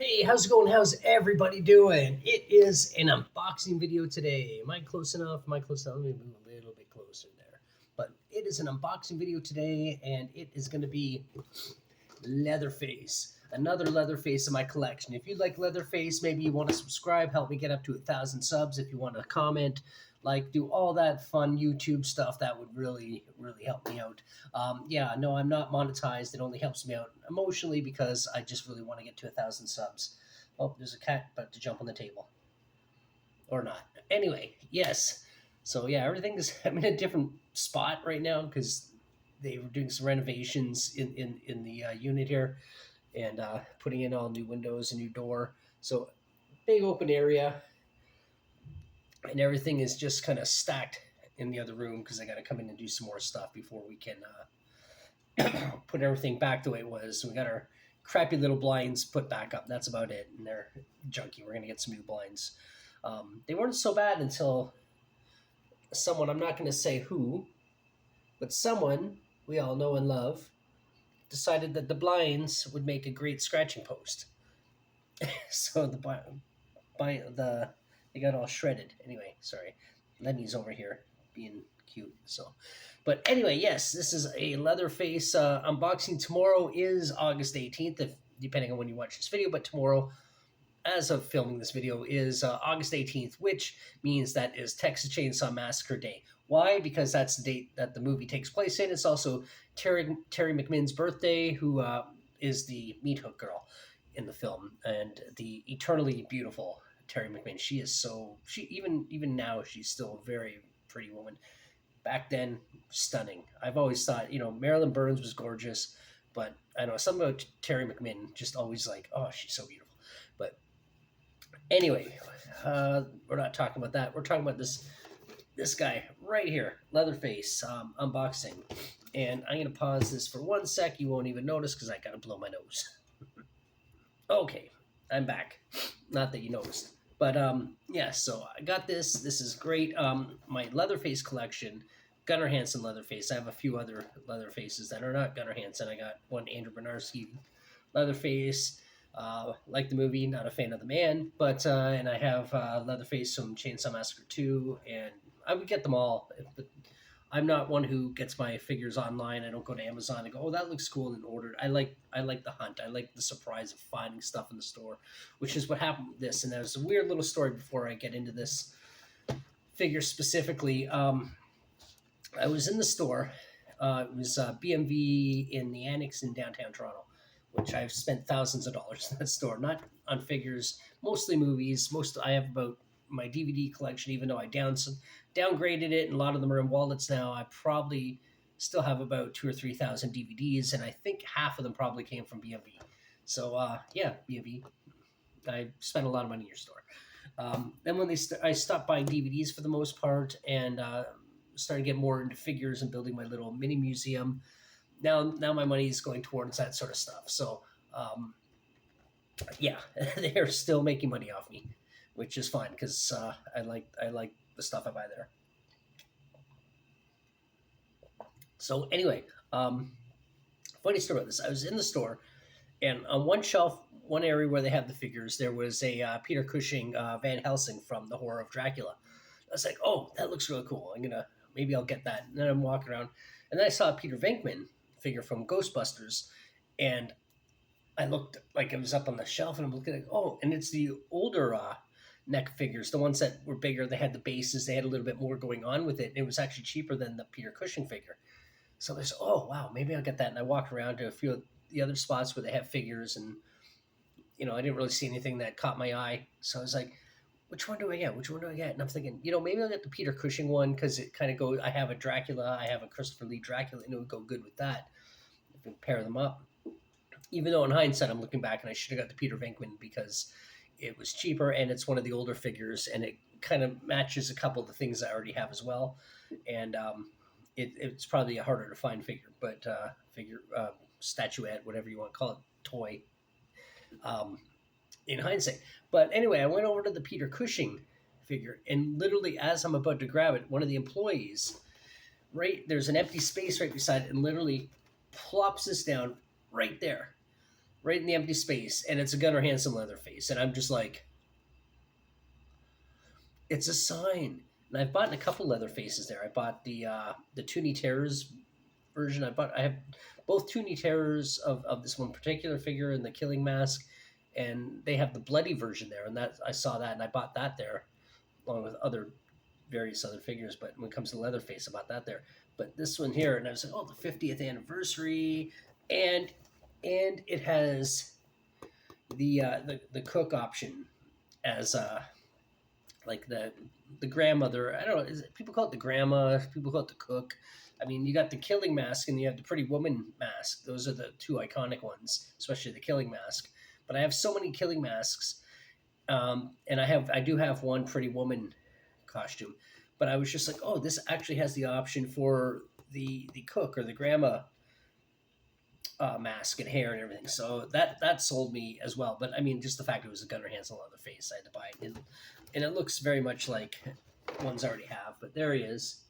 Hey, how's it going? How's everybody doing? It is an unboxing video today. Am I close enough? Am I close enough? Let me move a little bit closer there. But it is an unboxing video today, and it is going to be Leatherface. Another Leatherface in my collection. If you like Leatherface, maybe you want to subscribe, help me get up to 1,000 subs. If you want to comment, like, do all that fun YouTube stuff, that would really, really help me out. Yeah, no, I'm not monetized. It only helps me out emotionally because I just really want to get to 1,000 subs. Oh, there's a cat about to jump on the table. Or not. Anyway, yes. So, yeah, everything is, I'm in a different spot right now because they were doing some renovations in the unit here and putting in all new windows, a new door. So, big open area, and everything is just kind of stacked in the other room because I got to come in and do some more stuff before we can put everything back the way it was. So we got our crappy little blinds put back up. That's about it. And they're junky. We're going to get some new blinds. They weren't so bad until someone, I'm not going to say who, but someone we all know and love decided that the blinds would make a great scratching post. So the they got all shredded. Anyway, sorry. Lenny's over here being cute. So, but anyway, yes, this is a Leatherface unboxing. Tomorrow is August 18th, if depending on when you watch this video. But tomorrow, as of filming this video, is August 18th, which means that is Texas Chainsaw Massacre Day. Why? Because that's the date that the movie takes place in. It's also Terry McMinn's birthday, who is the meat hook girl in the film, and the eternally beautiful Terry McMinn. She is she even now she's still a very pretty woman. Back then, stunning. I've always thought Marilyn Burns was gorgeous, but I know something about Terry McMinn just always like, oh, she's so beautiful. But anyway, we're not talking about that. We're talking about this guy right here, Leatherface, unboxing. And I'm gonna pause this for 1 sec. You won't even notice because I gotta blow my nose. Okay, I'm back. Not that you noticed. But yeah, so I got this. This is great. My Leatherface collection, Gunnar Hansen Leatherface. I have a few other Leatherfaces that are not Gunnar Hansen. I got one Andrew Bernarski Leatherface. Like the movie, not a fan of the man, but and I have Leatherface from Chainsaw Massacre 2, and I would get them all. But I'm not one who gets my figures online. I don't go to Amazon and go, "Oh, that looks cool," and order it. I like the hunt. I like the surprise of finding stuff in the store, which is what happened with this. And there's a weird little story before I get into this figure specifically. I was in the store. It was BMV in the Annex in downtown Toronto, which I've spent thousands of dollars in that store, not on figures, mostly movies. I have about my DVD collection, even though I downgraded it, and a lot of them are in wallets now. I probably still have about 2 or 3 thousand DVDs, and I think half of them probably came from BMV. So yeah, BMV. I spent a lot of money in your store. Then when I stopped buying DVDs for the most part, and started getting more into figures and building my little mini museum. Now my money is going towards that sort of stuff. So yeah, they're still making money off me, which is fine because I like the stuff I buy there. So anyway, funny story about this. I was in the store, and on one shelf, one area where they have the figures, there was a Peter Cushing Van Helsing from The Horror of Dracula. I was like, oh, that looks really cool. Maybe I'll get that. And then I'm walking around, and then I saw a Peter Venkman figure from Ghostbusters, and I looked like it was up on the shelf, and I'm looking at, oh, and it's the older NECA figures, the ones that were bigger. They had the bases, they had a little bit more going on with it, and it was actually cheaper than the Peter Cushing figure. So there's, oh wow, maybe I'll get that. And I walked around to a few of the other spots where they have figures, and I didn't really see anything that caught my eye. So I was like, which one do I get? Which one do I get? And I'm thinking, maybe I'll get the Peter Cushing one because it kind of goes. I have a Dracula, I have a Christopher Lee Dracula, and it would go good with that if we pair them up. Even though in hindsight, I'm looking back and I should have got the Peter Venkman because it was cheaper and it's one of the older figures, and it kind of matches a couple of the things I already have as well. And it's probably a harder to find figure, but statuette, whatever you want to call it, toy. In hindsight. But anyway, I went over to the Peter Cushing figure, and literally as I'm about to grab it, one of the employees, there's an empty space right beside it, and literally plops this down right there. right in the empty space, and it's a Gunnar Hansen Leatherface, and I'm just like, it's a sign. And I've bought a couple Leatherfaces there. I bought the Toonie Terrors version. I have both Toonie Terrors of this one particular figure and the Killing Mask, and they have the bloody version there, and that I saw that and I bought that there along with other various other figures. But when it comes to Leatherface, I bought that there. But this one here, and I was like, oh, the 50th anniversary, and it has the cook option as like the grandmother. I don't know. People call it the grandma. People call it the cook. I mean, you got the Killing Mask and you have the Pretty Woman mask. Those are the two iconic ones, especially the Killing Mask. But I have so many Killing Masks, and I do have one Pretty Woman costume. But I was just like, oh, this actually has the option for the cook or the grandma mask and hair and everything. So that sold me as well. But I mean, just the fact it was a Gunnar Hansen Leatherface, I had to buy it, and it looks very much like ones I already have. But there he is,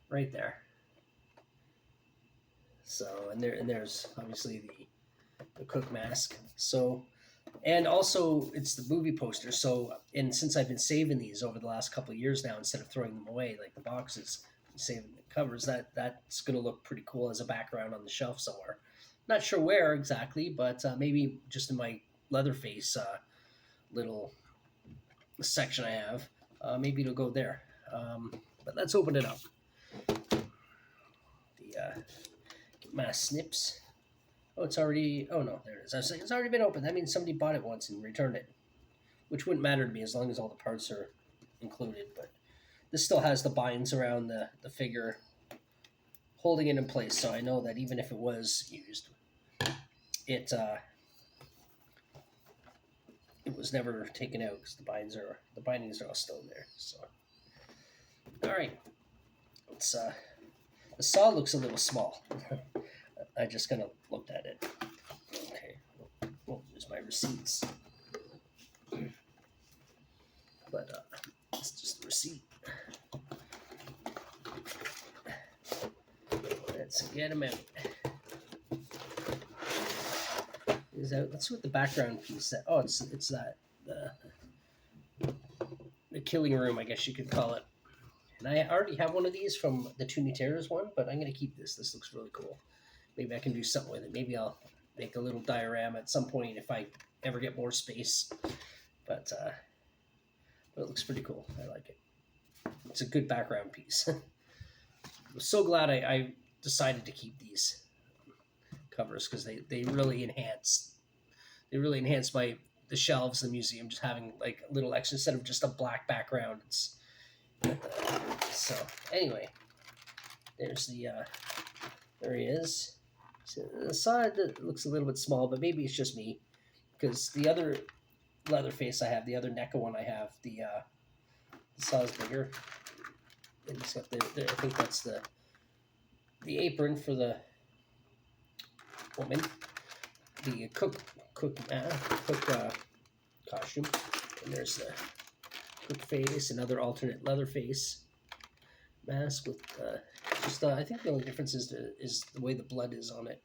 right there. So there's obviously the cook mask. So, and also it's the movie poster. So, and since I've been saving these over the last couple of years now, instead of throwing them away like the boxes, saving the covers, that's going to look pretty cool as a background on the shelf somewhere. Not sure where exactly, but maybe just in my Leatherface little section I have. Maybe it'll go there. But let's open it up. The mass snips. Oh, it's already. Oh no, there it is. I was saying it's already been opened. That means somebody bought it once and returned it, which wouldn't matter to me as long as all the parts are included. But this still has the binds around the figure, holding it in place. So I know that even if it was used, it was never taken out because the bindings are all still there. So, all right, it's the saw looks a little small. I just kind of looked at it. Okay, well, there's my receipts. But it's just the receipt. Let's get them out. Let's see what the background piece. Oh, it's that the killing room, I guess you could call it. And I already have one of these from the Toonie Terrors one, but I'm gonna keep this. This looks really cool. Maybe I can do something with it. Maybe I'll make a little diorama at some point if I ever get more space. But it looks pretty cool. I like it. It's a good background piece. I'm so glad I decided to keep these covers because they really enhance the shelves in the museum, just having like a little extra instead of just a black background. So anyway, there's there he is. So the side that looks a little bit small, but maybe it's just me because the other Leatherface I have, the other NECA one I have, the saw is bigger. And it's got I think that's the apron for the woman, the cook costume, and there's the cook face, another alternate Leatherface mask with just I think the only difference is the way the blood is on it,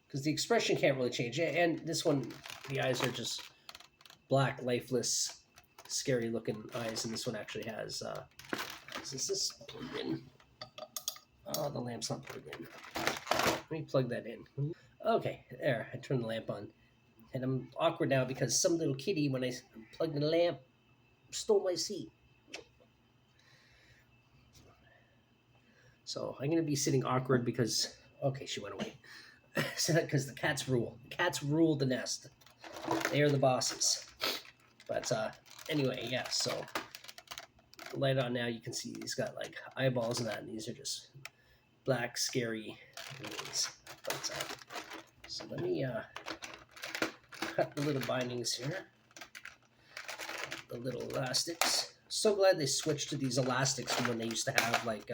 because the expression can't really change. And this one, the eyes are just black, lifeless, scary looking eyes, and this one actually has is this plugged in? Oh, the lamp's not plugged in. Let me plug that in. Okay, there, I turned the lamp on. And I'm awkward now because some little kitty, when I plugged in the lamp, stole my seat. So I'm going to be sitting awkward because, okay, she went away. Because the cats rule. The cats rule the nest. They are the bosses. But anyway, yeah, so the light on now, you can see he's got like eyeballs and that, and these are just black, scary things. But, so let me cut the little bindings here. The little elastics. So glad they switched to these elastics from when they used to have like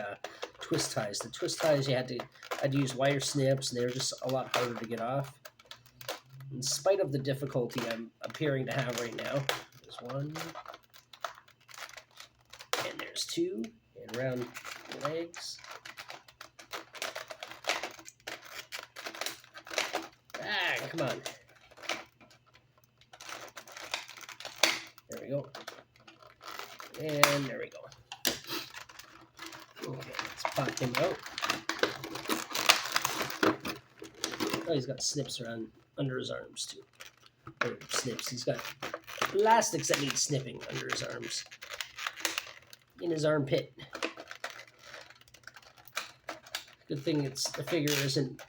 twist ties. The twist ties, I'd use wire snips, and they were just a lot harder to get off. In spite of the difficulty I'm appearing to have right now. There's one. And there's two. And around the legs. Ah, come on. we go. And there we go. Okay, let's pop him out. Oh, he's got snips around under his arms too. Or snips. He's got elastics that need snipping under his arms. In his armpit. Good thing the figure isn't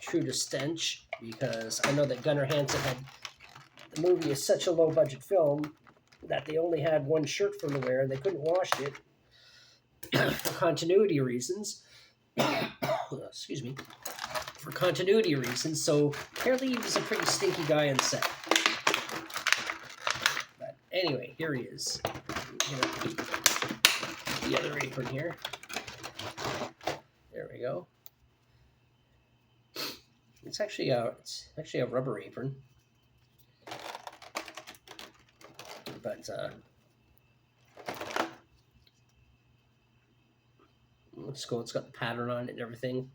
true to stench, because I know that Gunnar Hansen had, the movie is such a low budget film that they only had one shirt for him to wear and they couldn't wash it for continuity reasons. Excuse me. For continuity reasons, so apparently he was a pretty stinky guy on set. But anyway, here he is. The other apron here. There we go. It's actually a rubber apron, but let's go. It's got the pattern on it and everything.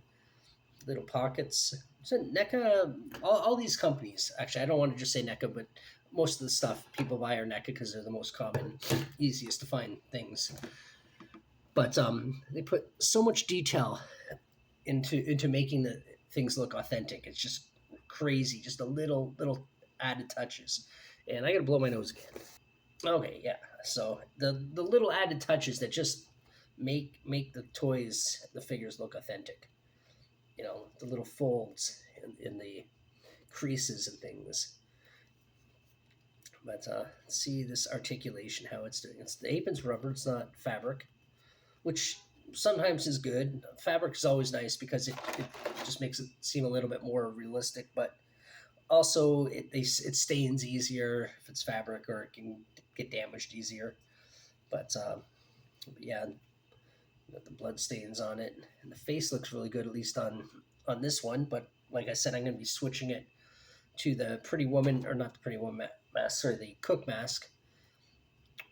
Little pockets. So NECA, all these companies. Actually, I don't want to just say NECA, but most of the stuff people buy are NECA because they're the most common, easiest to find things. But they put so much detail into making the things look authentic. It's just crazy. Just a little added touches. And I gotta blow my nose again. Okay, yeah. So the little added touches that just make the toys, the figures look authentic. You know, the little folds in the creases and things. But see this articulation, how it's doing. The apron's rubber, it's not fabric, which sometimes is good. Fabric is always nice because it just makes it seem a little bit more realistic, but also it stains easier if it's fabric, or it can get damaged easier. But yeah, got the blood stains on it, and the face looks really good, at least on this one. But like I said, I'm going to be switching it to the Pretty Woman, or not the Pretty Woman mask, sorry, the Cook mask.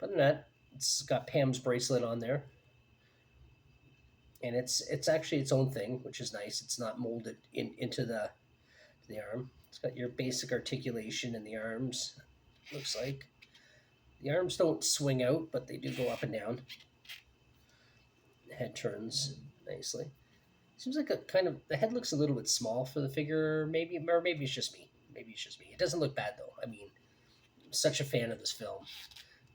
Other than that, it's got Pam's bracelet on there. And it's actually its own thing, which is nice. It's not molded into the arm. It's got your basic articulation in the arms. Looks like the arms don't swing out, but they do go up and down. The head turns nicely. Seems like the head looks a little bit small for the figure, maybe, or maybe it's just me. Maybe it's just me. It doesn't look bad though. I mean, I'm such a fan of this film.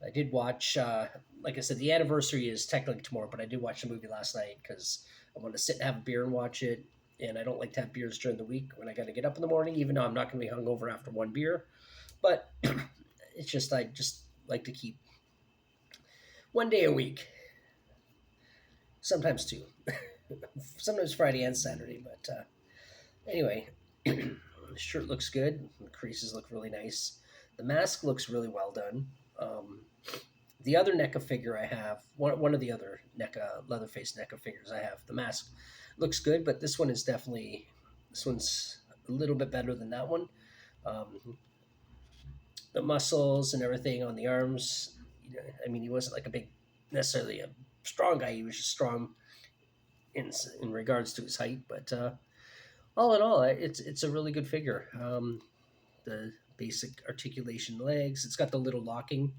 I did watch, like I said, the anniversary is technically tomorrow, but I did watch the movie last night because I wanted to sit and have a beer and watch it. And I don't like to have beers during the week when I got to get up in the morning, even though I'm not going to be hungover after one beer. But it's just, I just like to keep one day a week, sometimes two, sometimes Friday and Saturday. But anyway, the shirt looks good. The creases look really nice. The mask looks really well done. The other NECA figure I have, one of the other NECA, Leatherface NECA figures I have, the mask looks good, but this one's a little bit better than that one. The muscles and everything on the arms, I mean, he wasn't like necessarily a strong guy. He was just strong in regards to his height, but all in all, it's a really good figure. The basic articulation legs, it's got the little locking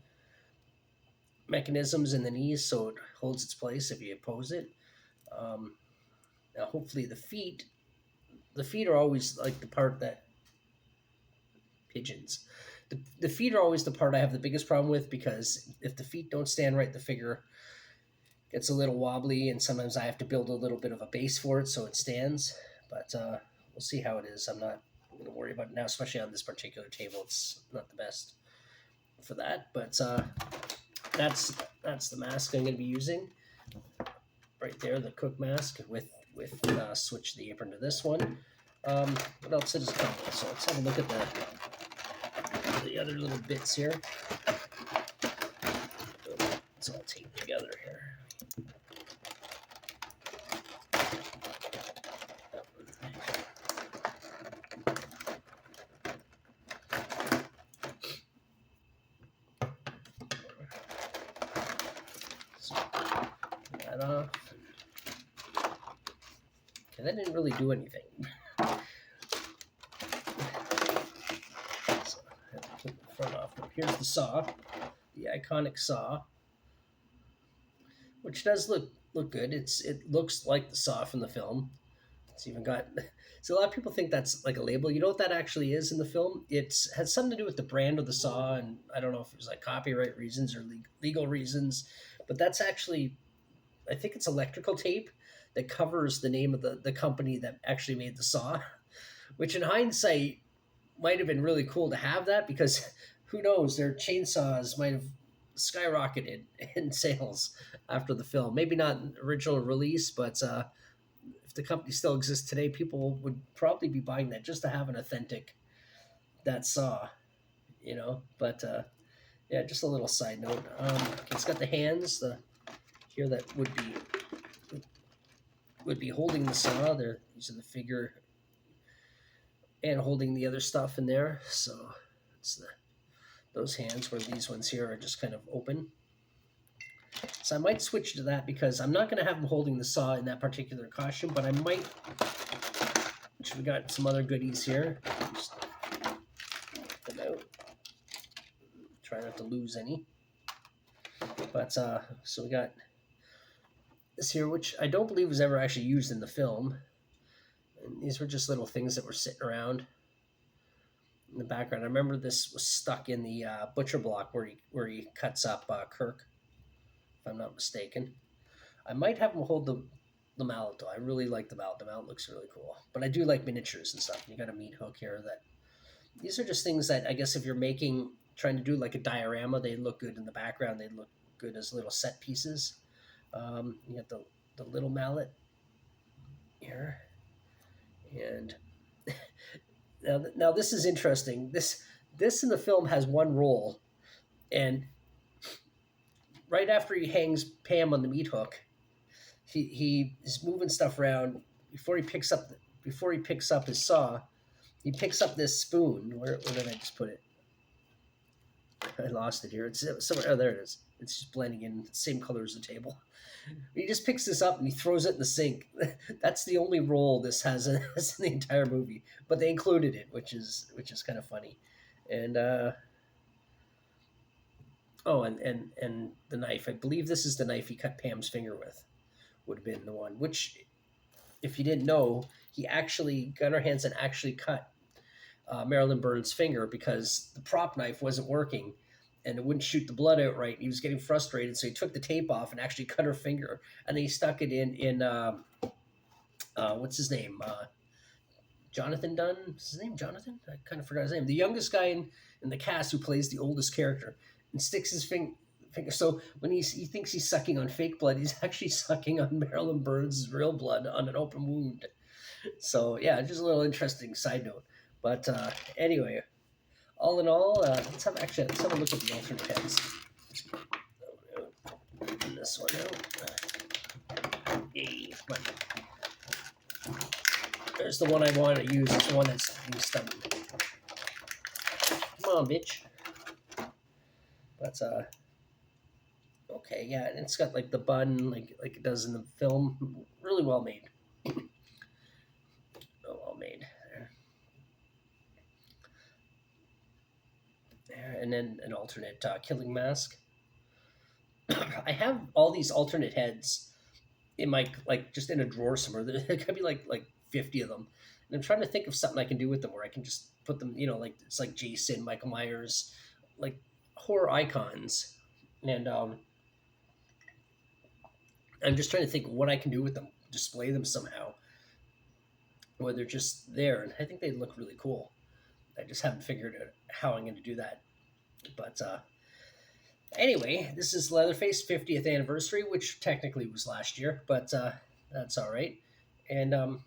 mechanisms in the knees, so it holds its place if you pose it. Now hopefully the feet are always like the part that pigeons. The feet are always the part I have the biggest problem with, because if the feet don't stand right, the figure gets a little wobbly, and sometimes I have to build a little bit of a base for it so it stands. But we'll see how it is. I'm not going to worry about it now, especially on this particular table. It's not the best for that, but that's the mask I'm going to be using right there, the Cook mask with switch the apron to this one. What else does it come with? So let's have a look at the other little bits here. It's all taped together here. Off. Okay, that didn't really do anything. So I have to put the front here's the saw, the iconic saw, which does look good. It looks like the saw from the film. It's even got. So a lot of people think that's like a label. You know what that actually is in the film? It's has something to do with the brand of the saw, and I don't know if it was like copyright reasons or legal reasons, but that's actually, I think it's electrical tape that covers the name of the company that actually made the saw, which in hindsight might have been really cool to have that because who knows, their chainsaws might have skyrocketed in sales after the film. Maybe not original release, but if the company still exists today, people would probably be buying that just to have an authentic that saw, you know. But yeah, just a little side note. It's got the hands, the here that would be holding the saw. There, these are the figure and holding the other stuff in there. So it's those hands where these ones here are just kind of open. So I might switch to that because I'm not going to have them holding the saw in that particular costume, but I might. Which we got some other goodies here. Just them out. Try not to lose any. But so we got this here, which I don't believe was ever actually used in the film. And these were just little things that were sitting around in the background. I remember this was stuck in the butcher block where he cuts up Kirk, if I'm not mistaken. I might have him hold the mallet though. I really like the mallet. The mallet looks really cool. But I do like miniatures and stuff. You got a meat hook here. That these are just things that I guess if you're trying to do like a diorama, they look good in the background. They look good as little set pieces. You got the little mallet here, and now this is interesting. This in the film has one roll, and right after he hangs Pam on the meat hook, he is moving stuff around before he picks up his saw. He picks up this spoon. Where did I just put it? I lost it here. It's somewhere. Oh, there it is. It's just blending in, same color as the table. He just picks this up and he throws it in the sink. That's the only role this has in the entire movie, but they included it, which is kind of funny. And and the knife. I believe this is the knife he cut Pam's finger with. Would have been the one. Which, if you didn't know, Gunnar Hansen actually cut Marilyn Burns' finger because the prop knife wasn't working and it wouldn't shoot the blood out right. He was getting frustrated, so he took the tape off and actually cut her finger, and then he stuck it in what's his name? Jonathan Dunn? Is his name Jonathan? I kind of forgot his name. The youngest guy in the cast who plays the oldest character, and sticks his finger. So when he thinks he's sucking on fake blood, he's actually sucking on Marilyn Burns' real blood on an open wound. So yeah, just a little interesting side note. But anyway, all in all, let's have a look at the alternate heads. And this one out. Yay, come on. There's the one I want to use. It's the one that's being stunned. Come on, bitch. But okay, yeah, and it's got like the bun, like it does in the film. Really well made. Well made. And then an alternate killing mask. I have all these alternate heads in my just in a drawer somewhere. There could be like 50 of them, and I'm trying to think of something I can do with them where I can just put them, like it's like Jason, Michael Myers, like horror icons, and I'm just trying to think what I can do with them, display them somehow, where they're just there, and I think they look really cool. I just haven't figured out how I'm going to do that. But anyway, this is Leatherface 50th anniversary, which technically was last year, but that's all right. And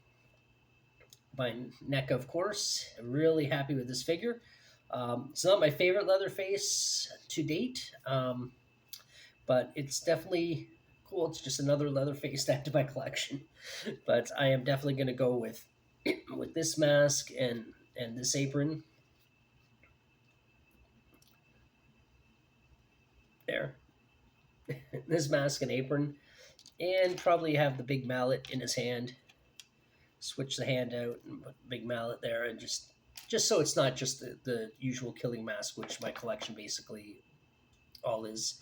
by NECA, of course. I'm really happy with this figure. It's not my favorite Leatherface to date, but it's definitely cool. It's just another Leatherface to add to my collection. But I am definitely going to go with this mask and this apron. There. This mask and apron. And probably have the big mallet in his hand. Switch the hand out and put the big mallet there and just just so it's not just the usual killing mask, which my collection basically all is,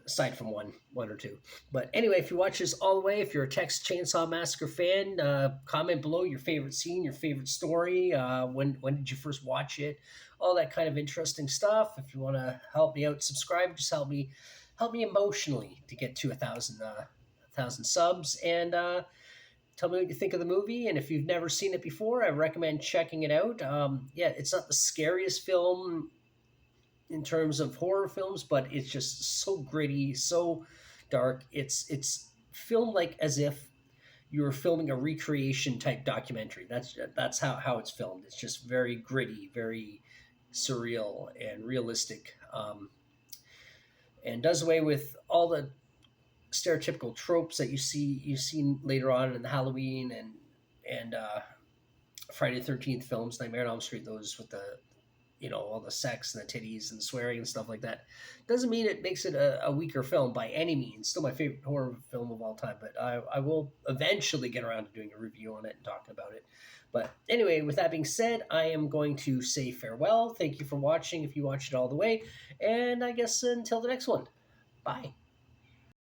aside from one or two. But anyway, if you watch this all the way, if you're a Texas Chainsaw Massacre fan, comment below your favorite scene, your favorite story. When did you first watch it? All that kind of interesting stuff. If you want to help me out, subscribe. Just help me emotionally to get to 1,000 subs, and tell me what you think of the movie. And if you've never seen it before, I recommend checking it out. Yeah, it's not the scariest film in terms of horror films, but it's just so gritty, so dark. It's filmed like as if you were filming a recreation type documentary. That's how it's filmed. It's just very gritty, very surreal and realistic, and does away with all the stereotypical tropes that you've seen later on in the Halloween and Friday the 13th films, Nightmare on Elm Street, those with the, all the sex and the titties and the swearing and stuff like that. Doesn't mean it makes it a weaker film by any means. Still my favorite horror film of all time, but I will eventually get around to doing a review on it and talking about it. But anyway, with that being said, I am going to say farewell. Thank you for watching if you watched it all the way. And I guess until the next one. Bye.